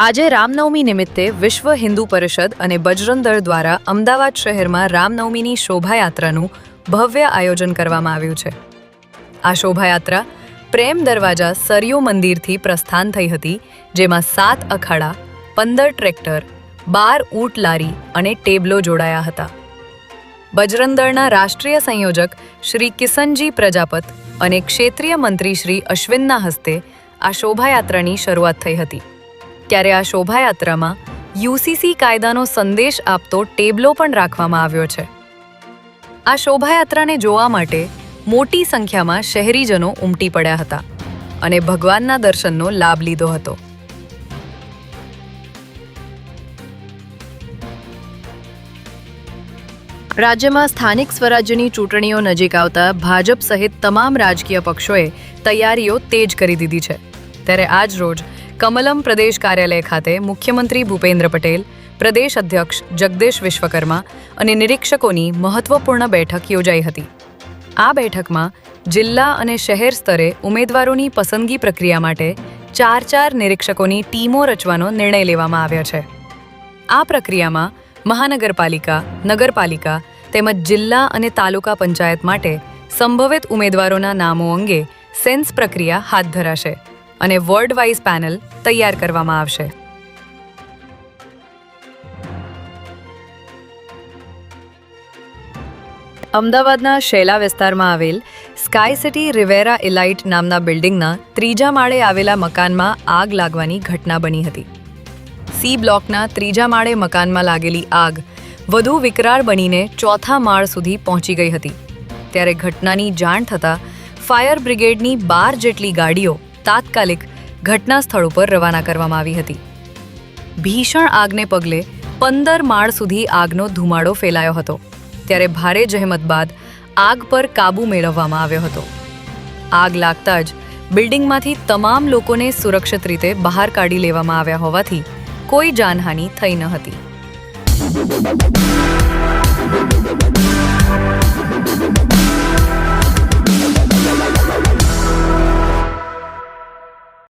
આજે રામનવમી નિમિત્તે વિશ્વ હિન્દુ પરિષદ અને બજરંગ દળ દ્વારા અમદાવાદ શહેરમાં રામનવમીની શોભાયાત્રાનું ભવ્ય આયોજન કરવામાં આવ્યું છે. આ શોભાયાત્રા પ્રેમ દરવાજા સરયુ મંદિરથી પ્રસ્થાન થઈ હતી, જેમાં 7 અખાડા, 15 ટ્રેક્ટર, 12 ઊંટ લારી અને ટેબલો જોડાયા હતા. બજરંગ દળના રાષ્ટ્રીય સંયોજક શ્રી કિશનજી પ્રજાપત અને ક્ષેત્રીય મંત્રી શ્રી અશ્વિનના હસ્તે આ શોભાયાત્રાની શરૂઆત થઈ હતી. ત્યારે આ શોભાયાત્રામાં યુસીસી કાયદાનો સંદેશ આપતો ટેબલો પણ રાખવામાં આવ્યો છે. આ શોભાયાત્રાને જોવા માટે મોટી સંખ્યામાં શહેરીજનો ઉમટી પડ્યા હતા અને ભગવાનના દર્શનનો લાભ લીધો હતો. રાજ્યમાં સ્થાનિક સ્વરાજ્યની ચૂંટણીઓ નજીક આવતા ભાજપ સહિત તમામ રાજકીય પક્ષોએ તૈયારીઓ તેજ કરી દીધી છે. ત્યારે આજ રોજ કમલમ પ્રદેશ કાર્યાલય ખાતે મુખ્યમંત્રી ભૂપેન્દ્ર પટેલ, પ્રદેશ અધ્યક્ષ જગદીશ વિશ્વકર્મા અને નિરીક્ષકોની મહત્વપૂર્ણ બેઠક યોજાઈ હતી. આ બેઠકમાં જિલ્લા અને શહેર સ્તરે ઉમેદવારોની પસંદગી પ્રક્રિયા માટે 4 નિરીક્ષકોની ટીમો રચવાનો નિર્ણય લેવામાં આવ્યો છે. આ પ્રક્રિયામાં મહાનગરપાલિકા, નગરપાલિકા તેમજ જિલ્લા અને તાલુકા પંચાયત માટે સંભવિત ઉમેદવારોના નામો અંગે સેન્સ પ્રક્રિયા હાથ ધરાશે અને વોર્ડ વાઇઝ પેનલ તૈયાર કરવામાં આવશે. અમદાવાદના શેલા વિસ્તારમાં આવેલ સ્કાય સિટી રિવેરા ઇલાઇટ નામના બિલ્ડિંગના 3જા માળે આવેલા મકાનમાં આગ લાગવાની ઘટના બની હતી. સી બ્લોકના 3જા માળે મકાનમાં લાગેલી આગ વધુ વિકરાળ બનીને 4થા માળ સુધી પહોંચી ગઈ હતી. ત્યારે ઘટનાની જાણ થતાં ફાયર બ્રિગેડની 12 જેટલી ગાડીઓ તાત્કાલિક ઘટના સ્થળ ઉપર રવાના કરવામાં આવી હતી. ભીષણ આગને પગલે 15 માળ સુધી આગનો ધુમાડો ફેલાયો હતો. ત્યારે ભારે જહેમત બાદ આગ પર કાબૂ મેળવવામાં આવ્યો હતો. આગ લાગતા જ બિલ્ડિંગમાંથી તમામ લોકોને સુરક્ષિત રીતે બહાર કાઢી લેવામાં આવ્યા હોવાથી કોઈ જાનહાનિ થઈ ન હતી.